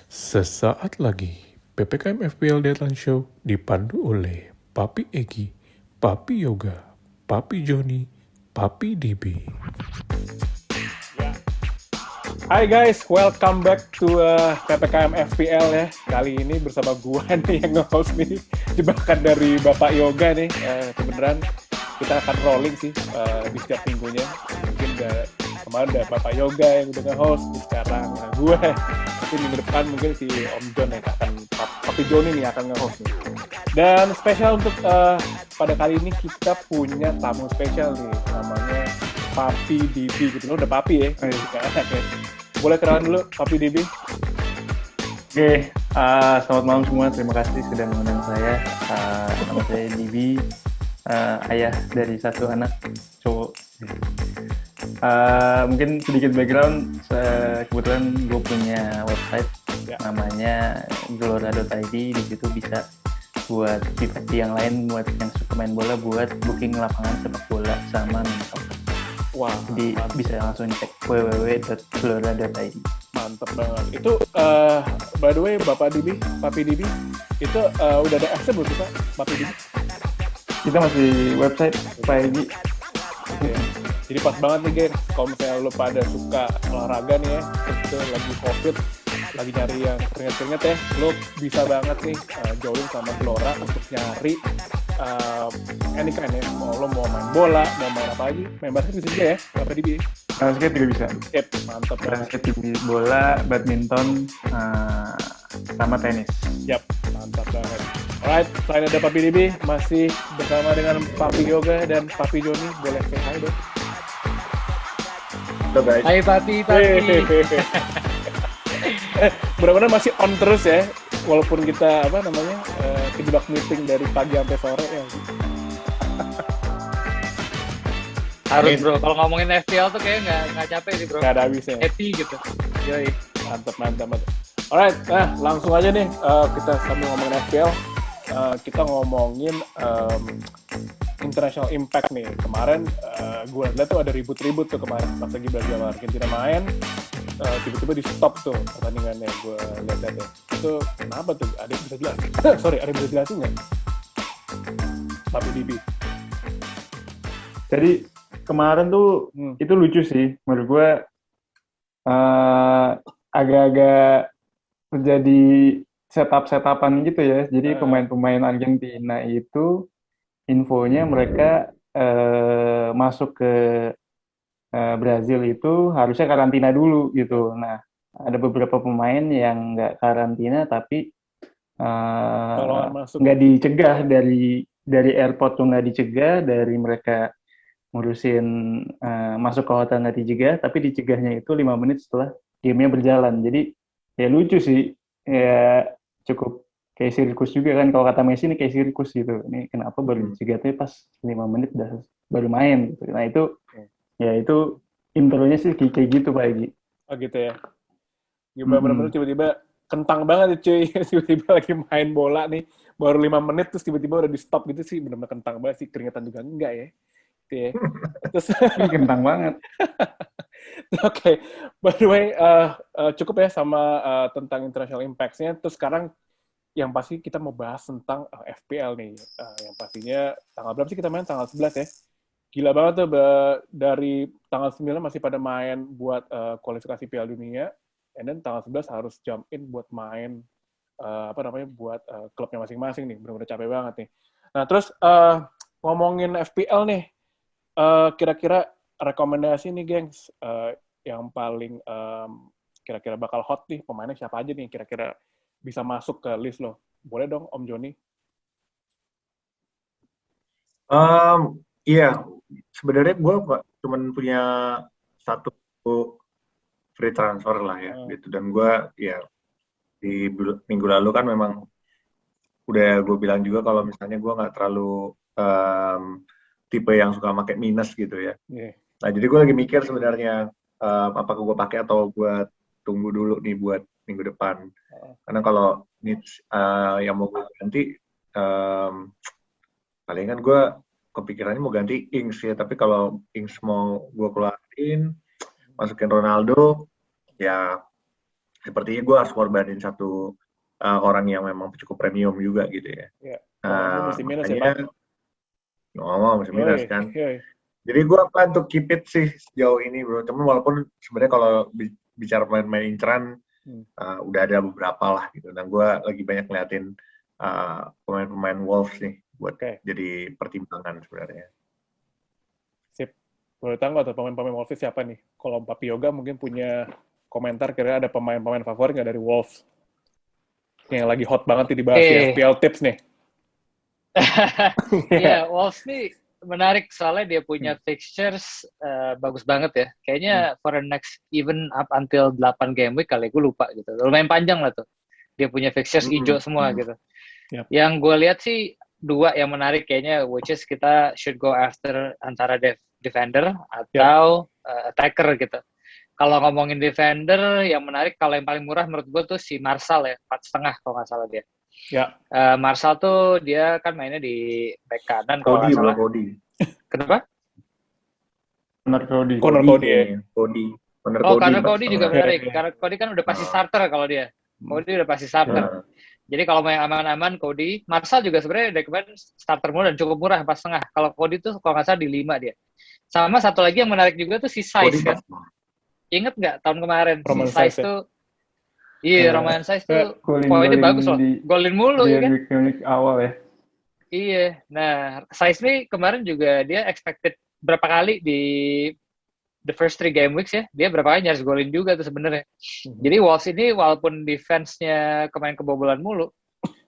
Sesaat lagi, PPKM FPL Deadline Show dipandu oleh Papi Egi, Papi Yoga, Papi Joni, Papi DB. Hai guys, welcome back to PPKM FPL ya. Kali ini bersama gua nih yang nge-host nih, jebakan dari Bapak Yoga nih. Kebenaran kita akan rolling sih di setiap minggunya. Mungkin kemarin ada Bapak Yoga yang udah nge-host, sekarang gue. Nanti minggu depan mungkin si Om John yang akan, Papi Joni nih akan nge-host nih. Dan spesial untuk pada kali ini kita punya tamu spesial nih, namanya Papi DB gitu. Lo udah Papi ya? Boleh kenalan dulu, Papi DB? Oke, selamat malam semua. Terima kasih sudah mengundang saya. Nama saya DB, ayah dari satu anak cowok. Mungkin sedikit background, kebetulan gue punya website namanya glora.id. Di situ bisa buat pribadi yang lain, buat yang suka main bola, buat booking lapangan sepak bola sama minum. Wah, jadi bisa langsung cek www.glora.id. Mantep banget. Itu by the way, Bapak DB, Papi DB, itu udah ada akses belum kita, Papi DB? Kita masih website Pak Egi. Okay. Jadi pas banget nih, guys. Kalau misalnya lo pada suka olahraga nih ya, itu lagi COVID, lagi nyari yang keringet-keringet ya, lo bisa banget nih join sama Glora untuk nyari anytime ya. Lo mau main bola, mau main apa aja, main basket bisa juga ya, Bapak DB? Basket juga bisa. Mantap banget. Basket, bola, badminton, sama tenis. Yap, mantap banget. Alright, selain ada Papi DB, masih bersama dengan Papi Yoga dan Papi Joni. Boleh say hi dong. Halo guys. Hai Papi. Mudah-mudahan masih on terus ya, walaupun kita kejebak meeting dari pagi sampai sore ya. Harus bro, kalau ngomongin FPL tuh kayak nggak capek sih bro. Nggak ada habisnya. Happy gitu. Yoi. Mantap. Alright, langsung aja nih kita sambil ngomongin FPL, kita ngomongin international impact nih. Kemarin gue lihat tuh ada ribut-ribut tuh kemarin pas lagi Brazil Argentina main, tiba-tiba di stop tuh pertandingannya. Gue lihat ya, itu kenapa tuh? Ada yang bisa jelasin? Ada yang bisa jelasin nggak? Papi DB. Jadi kemarin tuh itu lucu sih menurut gue, agak-agak menjadi setup-setapan gitu ya. Jadi pemain-pemain Argentina itu infonya mereka masuk ke Brazil itu harusnya karantina dulu gitu. Nah, ada beberapa pemain yang nggak karantina tapi nggak dicegah dari airport tuh, nggak dicegah dari mereka ngurusin masuk ke hotel, nggak dicegah, tapi dicegahnya itu 5 menit setelah gamenya berjalan. Jadi ya lucu sih, ya cukup kayak sirkus juga kan, kalau kata Messi ini kayak sirkus gitu. Ini kenapa baru dicegahnya pas 5 menit baru main gitu. Nah itu ya itu intronya sih kayak gitu Pak Egi. Oh gitu ya. Bener-bener tiba-tiba kentang banget cuy. Tiba-tiba lagi main bola nih, baru 5 menit terus tiba-tiba udah di stop gitu sih. Bener-bener kentang banget sih, keringetan juga enggak ya. Gitu ya. Terus kentang banget. Oke, by the way, cukup ya sama tentang international impact-nya. Terus sekarang yang pasti kita mau bahas tentang FPL nih. Yang pastinya tanggal berapa sih kita main? Tanggal 11 ya. Gila banget tuh, dari tanggal 9 masih pada main buat kualifikasi Piala Dunia, and then tanggal 11 harus jump in buat main buat klubnya masing-masing nih. Bener-bener capek banget nih. Nah, terus ngomongin FPL nih, kira-kira rekomendasi nih, gengs, yang paling kira-kira bakal hot nih, pemainnya siapa aja nih kira-kira bisa masuk ke list lo? Boleh dong, Om Joni? Iya, sebenarnya gue cuma punya satu free transfer lah ya, gitu. Dan gue ya di minggu lalu kan memang udah gue bilang juga kalau misalnya gue nggak terlalu tipe yang suka pakai minus gitu ya. Nah jadi gue lagi mikir sebenarnya apakah gue pakai atau gue tunggu dulu nih buat minggu depan. Karena kalau needs yang mau gue ganti, palingan gue kepikirannya mau ganti Ings ya, tapi kalau Ings mau gue keluarin, masukin Ronaldo, ya sepertinya gue harus korbanin satu orang yang memang cukup premium juga gitu ya. Ya. Oh, mesti minus ya, Makanya masih minus Yoi, kan. yoi. Jadi gue plan untuk keep it sih sejauh ini bro. Cuman walaupun sebenarnya kalau bicara pemain-pemain inceran udah ada beberapa lah gitu. Dan gue lagi banyak ngeliatin pemain-pemain Wolves nih buat jadi pertimbangan sebenarnya. Sip. Boleh tahu nggak tuh pemain-pemain Wolves siapa nih? Kalau Papi Yoga mungkin punya komentar kira-kira ada pemain-pemain favorit nggak dari Wolves? Yang lagi hot banget nih dibahas di FPL tips nih. Iya, Wolves nih menarik soalnya dia punya fixtures bagus banget ya. Kayaknya for the next even up until 8 game week kali gue lupa gitu. Lumayan panjang lah tuh. Dia punya fixtures hijau semua gitu. Yep. Yang gue lihat sih dua yang menarik kayaknya, which is kita should go after antara defender atau attacker gitu. Kalau ngomongin defender, yang menarik kalau yang paling murah menurut gue tuh si Martial ya, 4,5 kalau nggak salah dia. Ya. Martial tuh dia kan mainnya di back kanan kalau nggak salah. Cody. Kenapa? Connor Cody. Connor Cody juga menarik. Karena Cody kan udah pasti starter kalau dia. Cody udah pasti starter. Jadi kalau mau yang aman-aman Cody, Martial juga sebenarnya dari kemarin starter murah dan cukup murah 4,5. Kalau Cody tuh kalau nggak salah di 5 dia. Sama satu lagi yang menarik juga tuh si Size kan. Ingat nggak tahun kemarin si Size tuh Romain Size tuh poinnya bagus loh. Golin mulu ya kan. Awal ya. Iya. Nah, Size nih kemarin juga dia expected berapa kali di the first 3 game weeks ya. Dia berapa kali nyaris golin juga tuh sebenarnya. Jadi Wolves ini walaupun defense-nya kemarin kebobolan mulu,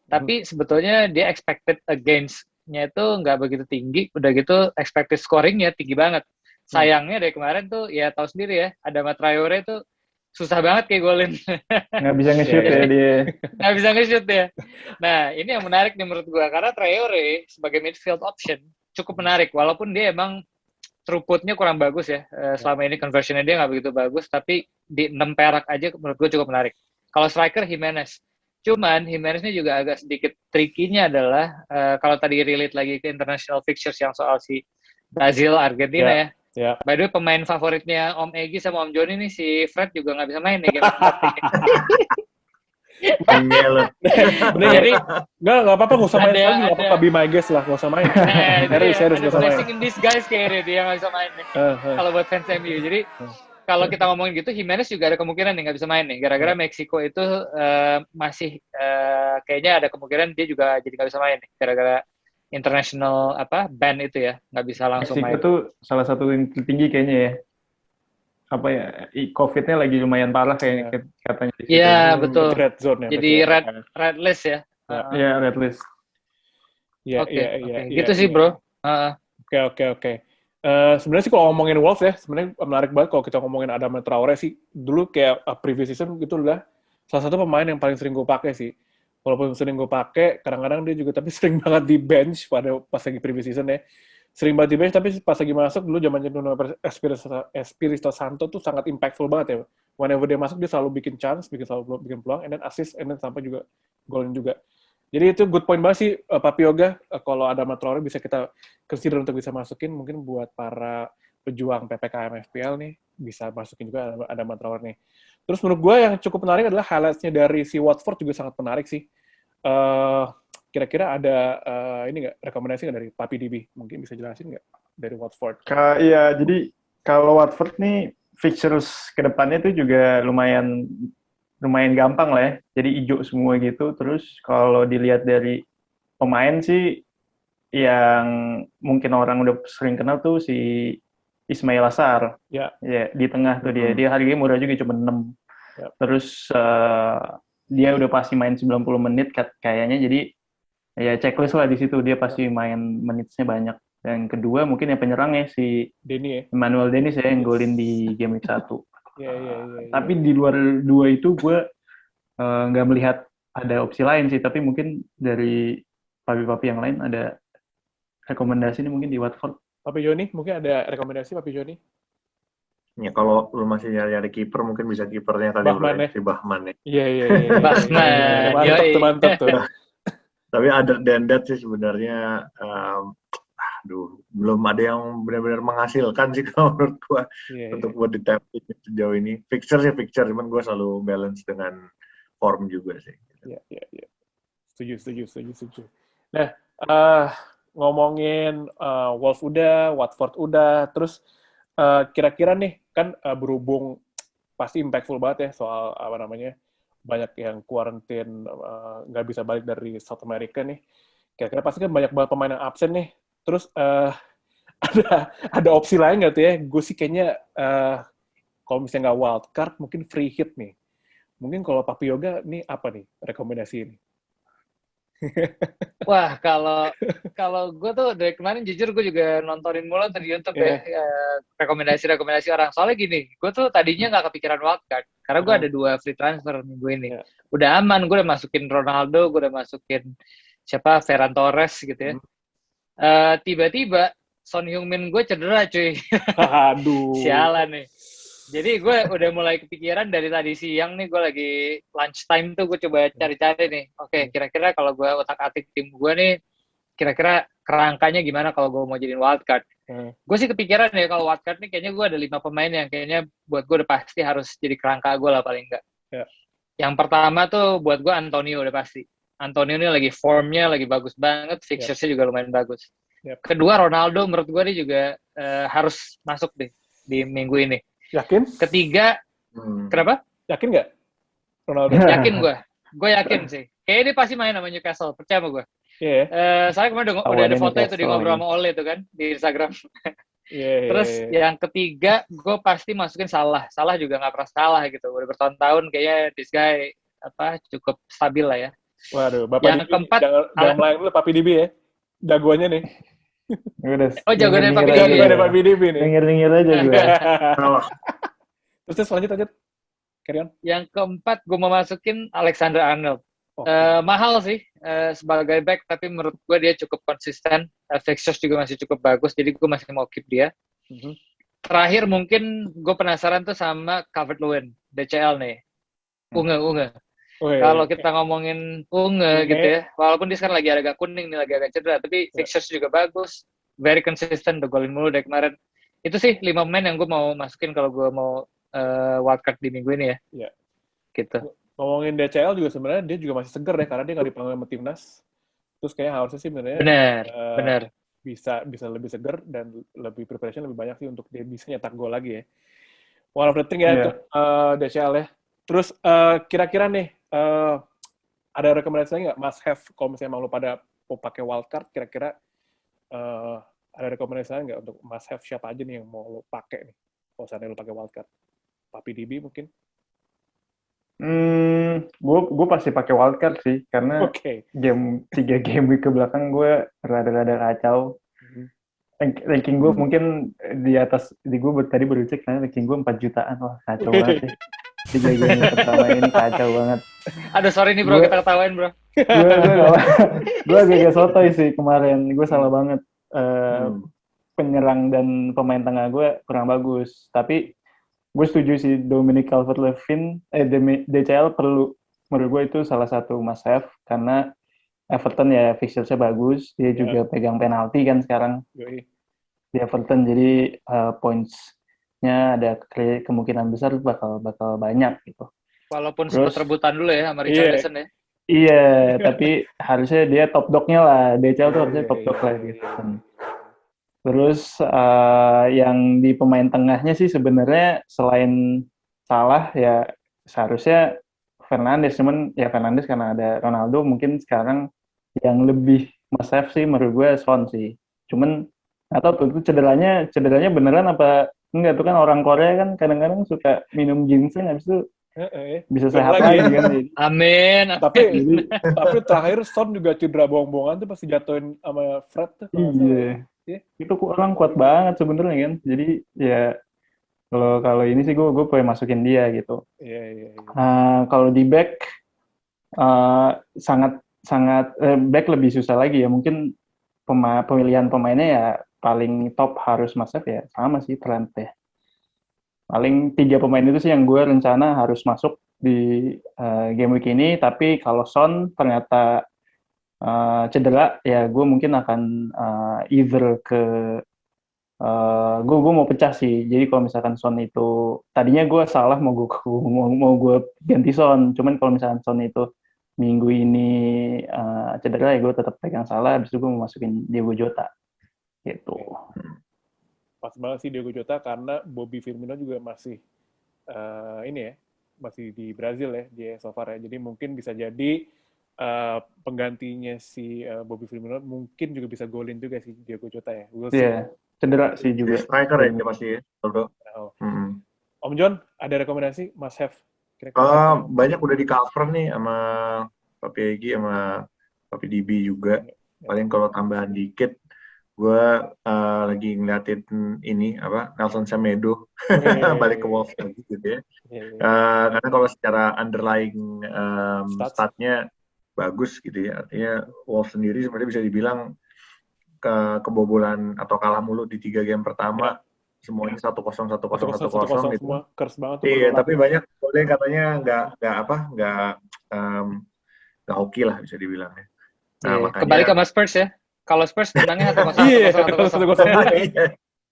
tapi sebetulnya dia expected against-nya itu nggak begitu tinggi. Udah gitu expected scoring-nya tinggi banget. Sayangnya dari kemarin tuh ya tahu sendiri ya, ada Traoré tuh susah banget kayak golin. Nggak bisa nge-shoot ya dia. Nggak bisa nge-shoot ya. Nah, ini yang menarik nih menurut gua. Karena Traoré sebagai midfield option cukup menarik. Walaupun dia emang throughput-nya kurang bagus ya. Selama ini conversion-nya dia nggak begitu bagus. Tapi di 6 perak aja menurut gua cukup menarik. Kalau striker, Jimenez. Cuman Jimenez ini juga agak sedikit tricky-nya adalah kalau tadi relate lagi ke international fixtures yang soal si Brazil, Argentina ya. Ya. By the way, pemain favoritnya Om Egy sama Om Joni nih, si Fred juga nggak bisa main nih game 4 nih. Jadi nggak apa-apa, nggak usah main lagi, nggak apa-apa, be my guest lah, nggak usah main. Serius nggak usah main. Blessing in disguise kayaknya dia nggak bisa main nih. Kalau buat fans MU, jadi kalau kita ngomongin gitu, Jimenez juga ada kemungkinan nih nggak bisa main nih, gara-gara Meksiko itu masih kayaknya ada kemungkinan dia juga jadi nggak bisa main nih, gara-gara international ban itu ya, nggak bisa langsung main. Meksiko tuh salah satu yang tertinggi kayaknya ya. Apa ya, COVID-nya lagi lumayan parah kayaknya katanya. Iya, betul. Red zone ya. Jadi red list ya. Iya, red list. Iya. Gitu sih, bro. Oke. Sebenarnya sih kalau ngomongin Wolves ya, sebenarnya menarik banget kalau kita ngomongin Adama Traoré sih. Dulu kayak previous season gitu lah, salah satu pemain yang paling sering gue pakai sih. Walaupun sering gue pakai, kadang-kadang dia juga tapi sering banget di bench pas lagi previous season ya. Sering banget di bench, tapi pas lagi masuk dulu zamannya Nuno Espirito Santo tuh sangat impactful banget ya. Whenever dia masuk dia selalu bikin chance, selalu bikin peluang, and then assist, and then sampai juga golin juga. Jadi itu good point banget sih Papi Yoga, kalau Adama Traoré bisa kita consider untuk bisa masukin, mungkin buat para pejuang PPKM FPL nih bisa masukin juga Adama Traoré nih. Terus menurut gue yang cukup menarik adalah highlights-nya dari si Watford juga sangat menarik sih. Kira-kira ada ini nggak rekomendasi nggak dari Papi DB? Mungkin bisa jelasin nggak dari Watford? Iya, jadi kalau Watford nih fixtures ke depannya tuh juga lumayan gampang lah ya. Jadi hijau semua gitu. Terus kalau dilihat dari pemain sih yang mungkin orang udah sering kenal tuh si Ismail Assar. Ya, di tengah tuh dia. Dia harganya murah juga, cuma 6. Terus dia udah pasti main 90 menit kayaknya, jadi ya checklist lah di situ, dia pasti main menitnya banyak. Dan kedua mungkin yang penyerangnya si Emmanuel Dennis ya, yang golin di game week 1. Tapi di luar dua itu gue nggak melihat ada opsi lain sih, tapi mungkin dari papi-papi yang lain ada rekomendasi nih mungkin di Watford. Papi Joni, mungkin ada rekomendasi Papi Joni? Ya kalau lu masih nyari kiper, mungkin bisa kipernya kali si Bahman ya. Iya. Bahman. Mantap tuh. Tapi other than that sih sebenarnya belum ada yang benar-benar menghasilkan sih kalau menurut gue untuk buat di tap sejauh ini. Fixture, cuman gue selalu balance dengan form juga sih. Iya. Setuju. Nah, ngomongin Wolves udah, Watford udah, terus kira-kira nih kan berhubung pasti impactful banget ya soal apa namanya banyak yang quarantine nggak bisa balik dari South America nih. Kira-kira pasti kan banyak banget pemain yang absen nih. Terus ada opsi lain nggak tuh ya? Gue sih kayaknya kalau misalnya nggak wild card mungkin free hit nih. Mungkin kalau Papi Yoga nih apa nih rekomendasi ini? Wah, kalau gue tuh dari kemarin jujur gue juga nontonin mulu tuh di YouTube ya rekomendasi orang. Soalnya gini, gue tuh tadinya nggak kepikiran wildcard karena gue ada 2 free transfer minggu ini. Udah aman, gue udah masukin Ronaldo, gue udah masukin siapa Ferran Torres gitu ya. Tiba-tiba Son Heung-min gue cedera cuy. Aduh. Sialan nih. Jadi gue udah mulai kepikiran dari tadi siang nih, gue lagi lunch time tuh gue coba cari-cari nih. Oke, kira-kira kalau gue otak-atik tim gue nih, kira-kira kerangkanya gimana kalau gue mau jadiin wildcard. Gue sih kepikiran ya kalau wildcard nih kayaknya gue ada 5 pemain yang kayaknya buat gue udah pasti harus jadi kerangka gue lah paling enggak. Yang pertama tuh buat gue Antonio udah pasti. Antonio ini lagi formnya lagi bagus banget, fixturesnya juga lumayan bagus. Kedua Ronaldo menurut gue dia juga harus masuk deh di minggu ini. Yakin? Ketiga, kenapa? Yakin nggak Ronaldo? Yakin gue yakin sih. Kayaknya dia pasti main sama Newcastle, percaya sama gue. Saya kemarin udah ada foto itu di ngobrol sama Ole itu kan di Instagram. Terus yang ketiga, gue pasti masukin Salah. Salah juga nggak pernah salah gitu. Udah bertahun-tahun kayaknya this guy cukup stabil lah ya. Waduh, Bapak yang Dibi, keempat, jangan melayang dulu Papi Dibi ya. Jagoannya nih. Jagoannya Papi Dibi. Papi Dibi nih. Denger aja gue. Terus lanjut. Carry on. Yang keempat, gue mau masukin Alexander Arnold. Mahal sih sebagai back, tapi menurut gue dia cukup konsisten. Fixtures juga masih cukup bagus, jadi gue masih mau keep dia. Terakhir mungkin gue penasaran tuh sama Calvert-Lewin, DCL nih. Unge. Kalau kita ngomongin Unge gitu ya, walaupun dia sekarang lagi agak kuning nih, lagi agak cedera, tapi fixtures juga bagus, very consistent, udah golin mulu dari kemarin. Itu sih 5 pemain yang gue mau masukin kalau gue mau wildcard di minggu ini ya. Gitu. Ngomongin DCL juga sebenarnya dia juga masih seger ya, karena dia nggak dipanggil sama timnas. Terus kayaknya harusnya sih sebenarnya benar. Bisa lebih seger dan lebih preparation lebih banyak sih untuk dia bisa nyetak gol lagi ya. One of the thing ya untuk DCL ya. Terus kira-kira nih ada rekomendasi lagi nggak must have kalau misalnya emang lu pada mau pakai wildcard, kira-kira ada rekomendasi lagi nggak untuk must have siapa aja nih yang mau lu pakai nih kalau misalnya lu pakai wildcard? Papi DB mungkin? Gue pasti pakai wildcard sih karena 3 game week ke belakang gue rada-rada kacau. Ranking gue mungkin di atas, gue tadi baru cek, ranking gue 4 jutaan, wah kacau banget sih. 3 game pertama ini kacau banget. Aduh sorry nih bro, kita ketawain bro. Gue agak sotoy sih kemarin, gue salah banget. Penyerang dan pemain tengah gue kurang bagus, tapi gue setuju sih Dominic Calvert-Lewin, DCL perlu, menurut gue itu salah satu must have, karena Everton ya fixture-nya bagus, dia juga pegang penalti kan sekarang di Everton, jadi points-nya ada kemungkinan besar bakal banyak gitu. Walaupun sempat rebutan dulu ya sama Richarlison ya. Iya, tapi harusnya dia top dog-nya lah, DCL tuh harusnya top dog lah gitu. Terus yang di pemain tengahnya sih sebenarnya selain Salah ya seharusnya Fernandes, cuman ya Fernandes karena ada Ronaldo mungkin sekarang yang lebih must have sih menurut gue Son sih. Cuman atau tuh cederanya beneran apa enggak, tuh kan orang Korea kan kadang-kadang suka minum ginseng habis itu bisa sehat lagi kan. Amin. Tapi terakhir Son juga cedera bohong-bohongan tuh pasti jatuhin sama Fred tuh. Iya. Itu orang kuat banget sebenarnya kan. Jadi ya kalau ini sih gue pengen masukin dia gitu. Iya. Kalau di back sangat back lebih susah lagi ya. Mungkin pemilihan pemainnya ya paling top harus masuk ya sama sih Trent ya. Paling 3 pemain itu sih yang gue rencana harus masuk di game week ini. Tapi kalau Son ternyata cedera, ya gue mungkin akan either ke gue mau pecah sih. Jadi kalau misalkan Son itu tadinya gue salah mau gue ganti Son. Cuman kalau misalkan Son itu minggu ini cedera, ya gue tetap pegang salah. Habis itu gue mau masukin Diego Jota gitu. Pas banget sih Diego Jota karena Bobby Firmino juga masih ini ya, masih di Brazil ya dia so far ya. Jadi mungkin bisa jadi penggantinya si Bobby Firmino mungkin juga bisa golin juga sih Diego Jota ya. We'll see. Iya, cedera sih Jadi juga. striker ya dia pasti ya. Aldo. Oh. Hmm. Om John, ada rekomendasi must have? Kira-kira Banyak udah di cover nih sama Papi Egi sama Papi DB juga. Paling kalau tambahan dikit, gue lagi ngeliatin ini apa Nelson Semedo balik ke Wolves lagi gitu ya. Karena kalau secara underlying statnya bagus gitu ya. Artinya Wolves sendiri sebenarnya bisa dibilang kebobolan atau kalah mulu di 3 game pertama. Semuanya 1-0 1-0 1-0 gitu. Semua curse banget tuh. Iya, tapi banyak boleh katanya nggak oke lah bisa dibilang ya. Nah, makanya kembali ke Spurs ya. Kalau Spurs menangnya 1-0.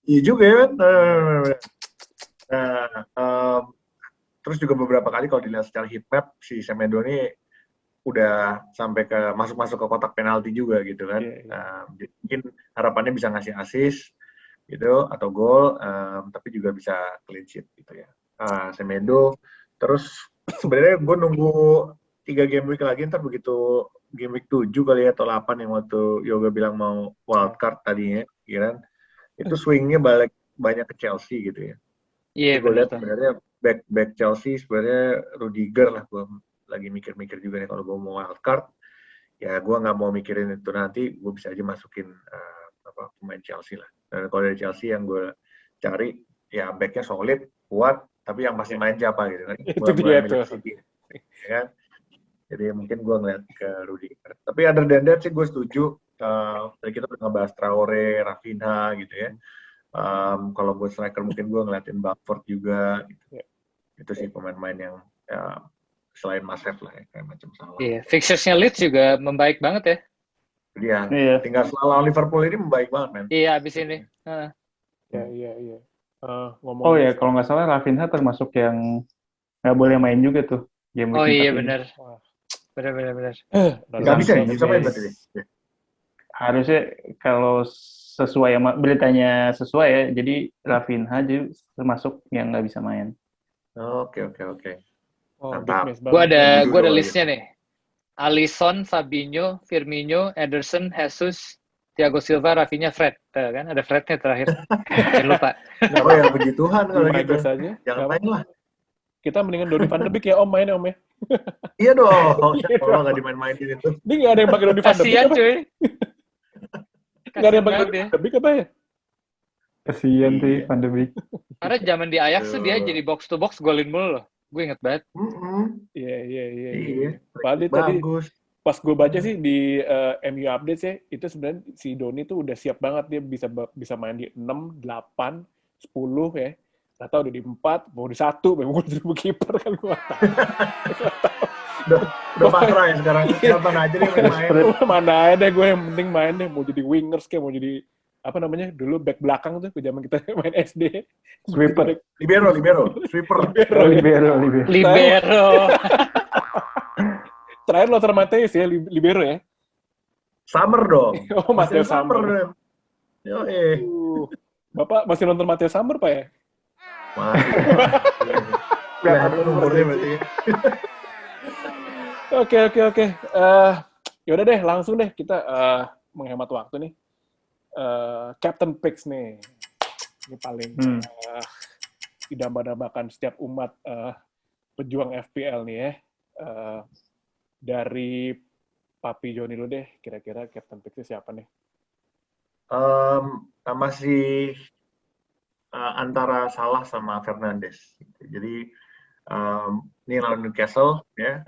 Iya juga ya. Nah, terus juga beberapa kali kalau dilihat secara heat map si Semedo ini udah sampai ke masuk ke kotak penalti juga gitu kan. Jadi mungkin harapannya bisa ngasih assist gitu atau gol, tapi juga bisa clean sheet gitu ya. Semedo, terus sebenarnya gue nunggu 3 game week lagi, ntar begitu game week 7 kali ya, atau 8 yang waktu Yoga bilang mau wildcard tadinya, kira itu swingnya banyak ke Chelsea gitu ya. Iya, gue lihat sebenarnya back Chelsea sebenarnya Rudiger lah, gue lagi mikir-mikir juga nih kalau gue mau wildcard, ya gue nggak mau mikirin itu nanti, gue bisa aja masukin pemain Chelsea lah. Dan kalau dari Chelsea yang gue cari ya backnya solid, kuat, tapi yang pasti main siapa gitu kan. Itu dia tuh. Ya kan? Jadi mungkin gue ngeliat ke Rudiger. Tapi other than that sih gue setuju. Tadi kita udah ngebahas Traore, Rafinha gitu ya. Kalau buat striker mungkin gue ngeliatin Bamford juga. Gitu. Itu sih pemain-pemain yang selain Masef lah ya, kayak macam Salah. Iya, fixtures-nya Leeds juga membaik banget ya. Iya. Tinggal setelah Liverpool ini membaik banget, men. Iya, abis ini. Iya. Oh ya, kalau nggak salah Rafinha termasuk yang nggak boleh main juga tuh. Oh iya, benar. Benar. Nggak bisa main berarti. Harusnya kalau sesuai sama beritanya sesuai ya, jadi Rafinha jadi termasuk yang nggak bisa main. Oke. Mantap. Gue ada listnya nih. Alisson, Fabinho, Firmino, Ederson, Jesus, Thiago Silva, Rafinha, Fred. Tuh, kan ada Frednya terakhir. Jangan lupa. Oh ya, puji Tuhan kalau gitu. Saja. Jangan main lah. Kita mendingan Donny van de Beek ya Om, main Om ya. Iya dong. Kalau nggak dimain-mainin itu. Ini nggak ada yang pakai Donny van de Beek. Kasian cuy. Nggak ada yang pakai Donny van de Beek apa ya? Kasian sih Van de Beek. Karena zaman di Ajax tuh dia jadi box to box golin mulu loh. Gue inget banget. Iya. Padahal tadi pas gue baca sih di MU Updates ya, itu sebenarnya si Donny tuh udah siap banget, dia bisa main di 6, 8, 10 ya. Nggak tahu udah di 4, mau di 1, memang gue jadi kiper kan gue nggak tahu. Udah pasrah ya sekarang. Siapa aja nih main. Mana ada gue yang penting main deh, mau jadi wingers kayak mau jadi apa namanya dulu back belakang tuh zaman kita main SD. Sweeper. Libero. Sweeper. Libero. Terakhir Lothar Matthäus ya, libero ya. Summer dong. Oh, Matthäus Summer. Yo, Bapak masih nonton Matthäus Summer, Pak ya? Masih. Umurnya berarti. Oke. Yaudah deh, langsung deh kita menghemat waktu nih. Captain Picks nih. Ini paling didamba-dambakan setiap umat pejuang FPL nih ya. Dari Papi Joni lu deh, kira-kira Captain Picks-nya siapa nih? Masih antara Salah sama Fernandes. Jadi Ini lawan Newcastle ya.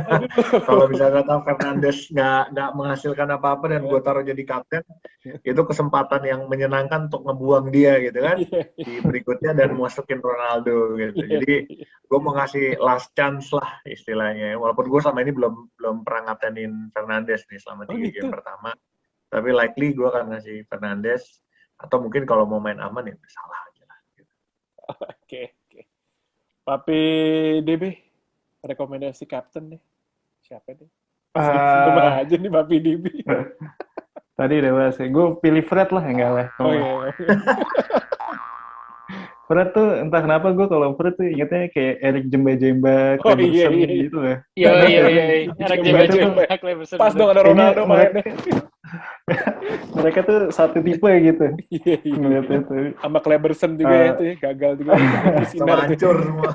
Aduh. Kalau misalnya tahu Fernandes nggak menghasilkan apa-apa dan gue taruh jadi kapten, itu kesempatan yang menyenangkan untuk ngebuang dia gitu kan Iya, di berikutnya dan masukin Ronaldo gitu. iya. Jadi gue mau ngasih last chance lah istilahnya. Walaupun gue selama ini belum pernah ngaptenin Fernandes nih selama 3 game Gitu. pertama. Tapi likely gue akan ngasih Fernandes, atau mungkin kalau mau main aman ya salah aja lah. Gitu. Oke. Papi DB, rekomendasi kapten nih. Siapa nih? Senyum aja nih Papi DB. Tadi udah bahas ya. Gue pilih Fred lah, enggak lah. Oh iya. Fred tuh entah kenapa gue kalau Fred tuh ingetnya kayak Eric Jemba-Jemba, Oh iya. gitu lah. Iya. Eric Jemba. Cleverson. Pas dong ada Kayaknya Ronaldo main. Mereka tuh satu tipe gitu. Iya. Ngeliatnya tuh. Sama Cleberson juga ya itu ya, gagal juga. Sama hancur semua.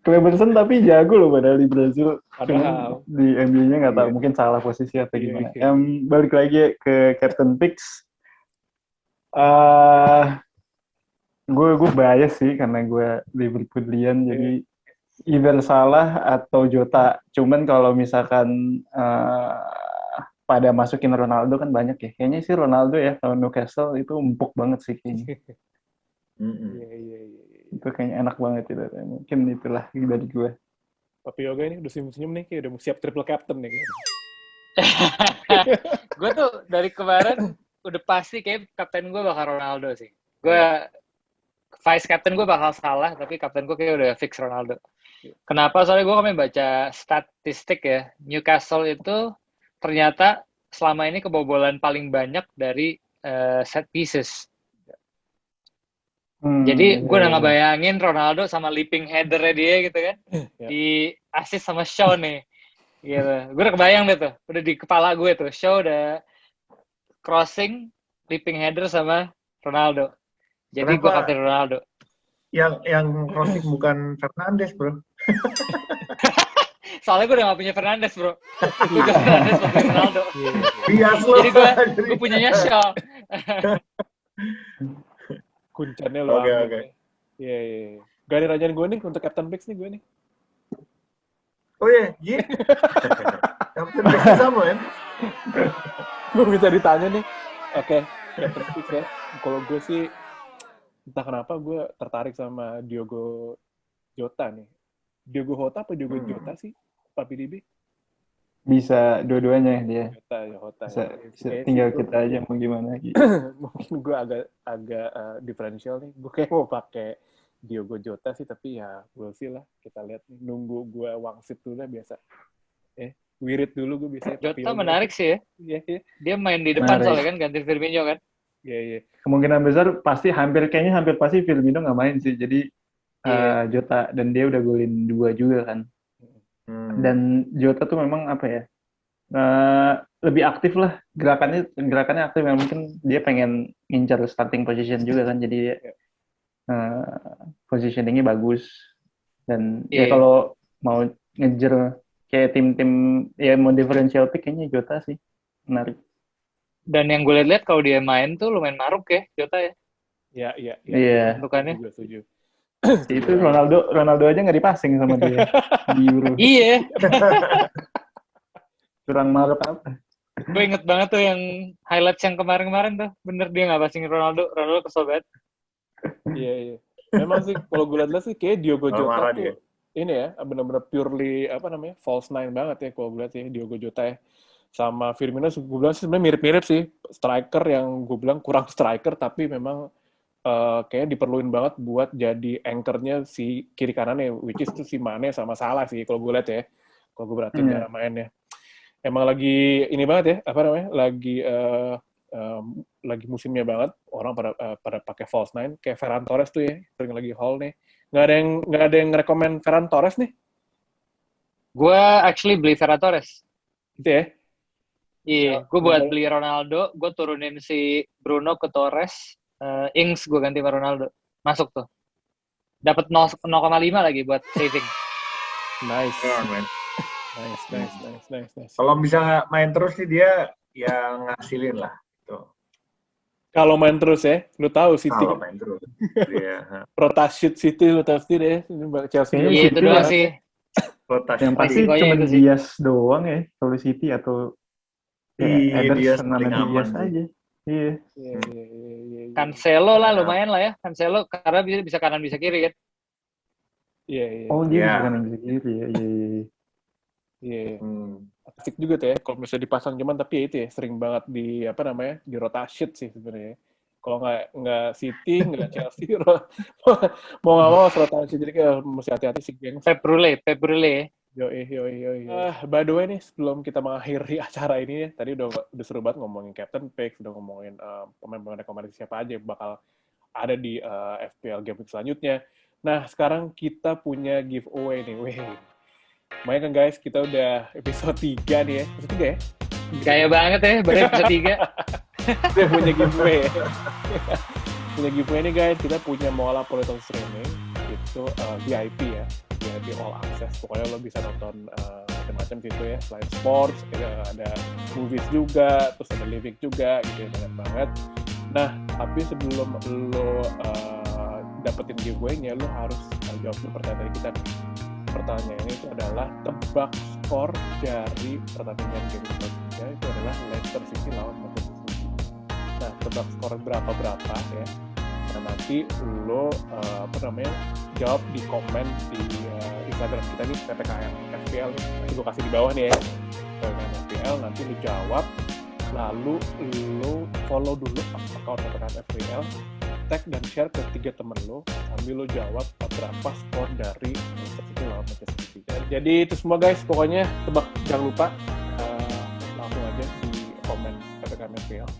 Cleberson tapi jago loh padahal di Brazil. Padahal. Cuman di MU-nya nggak tahu, Iya. mungkin salah posisi atau gimana. Iya. Balik lagi ke Captain Picks. Gue bias sih karena gue Liverpoolian, jadi either Salah atau Jota. Cuman kalau misalkan pada masukin Ronaldo kan banyak ya. Kayaknya sih Ronaldo ya tahun Newcastle itu empuk banget sih kayaknya. Iya. Itu kayaknya enak banget itu. Mungkin itulah dari gue. Papi Yoga ini udah senyum-senyum nih, kayak udah mau siap triple captain nih. Gue tuh dari kemarin udah pasti kayak kapten gue bakal Ronaldo sih. Gue vice captain gue bakal Salah, tapi kapten gue kayak udah fix Ronaldo. Kenapa? Soalnya gue kemarin baca statistik ya, Newcastle itu ternyata selama ini kebobolan paling banyak dari set pieces. Jadi gue udah ngebayangin Ronaldo sama leaping header-nya dia gitu kan, di assist sama Shaw nih. Gitu. Gue udah kebayang deh tuh, udah di kepala gue tuh, Shaw udah crossing, leaping header sama Ronaldo. Jadi gue kapten Ronaldo. Yang crossing bukan Fernandes, bro. Soalnya gue udah gak punya Fernandes, bro. Gue udah Fernandes sama Ronaldo. Bias lo. Jadi gue punyanya Shaw. Kuncannya lo. Oke. Iya. Gak ada rajaan gue nih untuk Captain Picks nih gue nih. Oh iya. Captain Picks sama kan? Gue bisa ditanya nih. Oke, Captain Picks ya. Kalau gue sih, entah kenapa gue tertarik sama Diogo Jota nih. Diogo Jota apa Diogo Jota sih, Papi DB? Bisa dua-duanya dia. Jota. Bisa tinggal kita aja mau gimana. Mungkin gue agak diferensial nih. Gue kayak mau pakai Diogo Jota sih, tapi ya we'll see lah. Kita lihat nih. Nunggu gue wangsit dulu lah biasa. Wirid dulu gue biasanya. Jota menarik sih ya. Iya. Dia main di depan soalnya kan, ganti Firmino kan. Iya. Kemungkinan besar kayaknya hampir pasti Firmino nggak main sih. Jadi Jota, dan dia udah golin 2 juga kan. Dan Jota tuh memang apa ya, lebih aktif lah, gerakannya aktif, yang mungkin dia pengen ngincar starting position juga kan, jadi dia positioningnya bagus, dan ya kalau mau ngejar kayak tim-tim ya mau differential pick, kayaknya Jota sih menarik. Dan yang gue lihat kalau dia main tuh lumayan maruk ya Jota ya. Iya. Bentukannya. Gue setuju. Itu Ronaldo aja nggak dipasing sama dia di Euro. Iya. Kurang maruk apa? Gue inget banget tuh yang highlights yang kemarin tuh, bener dia nggak passing Ronaldo kesel banget. Iya. Memang sih kalau gue lihat sih kayak Diogo Jota tuh ini ya benar-benar purely false nine banget ya kalau gue lihat ya Diogo Jota ya. Sama Firmino gue bilang sih sebenarnya mirip-mirip sih, striker yang gue bilang kurang striker tapi memang kayaknya diperluin banget buat jadi anchor-nya si kiri kanannya, which is tuh si Mane sama Salah sih kalau gue lihat ya. Kalau gue perhatiin cara mainnya. Emang lagi ini banget ya, lagi musimnya banget, orang pada pakai false nine, kayak Ferran Torres tuh ya, sering lagi haul nih. Nggak ada yang rekomend Ferran Torres nih? Gue actually beli Ferran Torres. Gitu ya? Iya, gue buat beli Ronaldo, gue turunin si Bruno ke Torres, Ings gue ganti sama Ronaldo, masuk tuh. Dapat 0,5 lagi buat saving. Nice. Kalau bisa main terus sih dia yang ngasilin lah. Tuh. Kalau main terus ya, lu tahu City Kalau main terus. Iya. rotasi City lu tahu sendiri ya. Ini Chelsea Kayaknya Iya, City itu doang lah. sih. Rotasi. Yang pasti Risikonya cuma itu sih. Diaz doang ya, kalau City atau ya, Iya, Ederson Diaz sama paling aman Diaz sih. aja. Iya. Iya. Cancelo lah lumayan lah ya. Cancelo karena bisa kanan bisa kiri kan. Iya. Oh, dia Iya. bisa kanan bisa kiri ya. Iya. Asik juga tuh ya, kalau misalnya dipasang cuman tapi ya itu ya sering banget di di rotation sih sebenarnya. Kalau nggak City, nggak Chelsea, mau nggak mau harus rotasi, jadi kayak mesti hati-hati sih geng. Pep Brule. Yoi. By the way nih, sebelum kita mengakhiri acara ini ya, tadi udah seru banget ngomongin Captain Picks, udah ngomongin pemain-pemain rekomendasi siapa aja yang bakal ada di FPL Game Week selanjutnya. Nah, sekarang kita punya giveaway nih, weh. Makanya kan guys, kita udah episode 3 nih ya. Episode 3 ya? Gaya banget ya, baru episode 3. Kita punya giveaway. Punya giveaway nih guys, kita punya Moala Political Streaming. Itu VIP ya. VIP All Access. Pokoknya lo bisa nonton macam-macam gitu ya. Selain sports, ada movies juga, terus ada living juga, gitu ya. Banyak banget. Nah, tapi sebelum lo dapetin giveaway-nya, lo harus jawab dulu pertanyaan dari kita nih. Pertanyaannya itu adalah tebak skor dari pertandingan game selanjutnya, itu adalah Leicester City lawan Manchester City. Nah, tebak skor berapa ya. Nah, nanti lo jawab di komen di Instagram kita nih, PPKM FPL nih. Nanti gue kasih di bawah nih ya. PPKM FPL, nanti lo jawab, lalu lo follow dulu account PPKM FPL, tag dan share ke 3 temen lo, sambil lo jawab berapa skor dari Manchester City lawan Manchester City. Jadi itu semua guys, pokoknya tebak, jangan lupa langsung aja di komen PPKM FPL.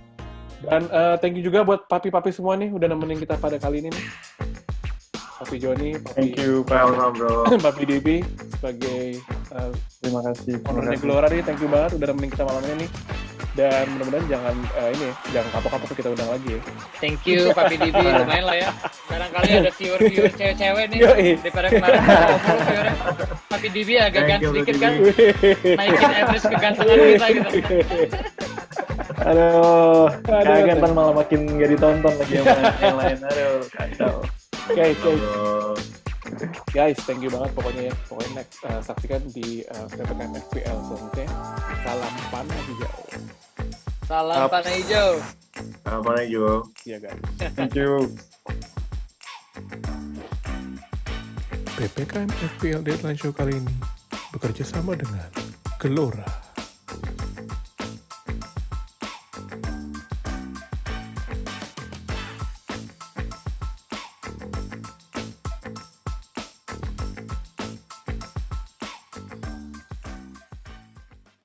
Dan thank you juga buat papi-papi semua nih udah nemenin kita pada kali ini nih. Papi Joni, Thank you, Pak. Bro. Papi Debi sebagai Terima kasih. ownernya Gelora nih, thank you banget udah nemenin kita malam ini nih. Dan mudah-mudahan jangan kapok-kapok kita undang lagi ya. Thank you Papi Dibi, lumayan lah ya. Barangkali ada viewer cewek-cewek nih daripada kemarin 20 viewernya. Papi Dibi agak ganteng sedikit kan, naikin average kegantengan kita gitu. Aduh, kaget kan malah makin nggak ditonton lagi yang lain. Aduh, kacau. Guys, thank you banget pokoknya ya. Pokoknya next saksikan di PPKM FPL selanjutnya. Salam panah hijau. Salam panah hijau. Salam panah hijau. Iya guys. Thank you. PPKM FPL Deadline Show kali ini bekerja sama dengan Gelora.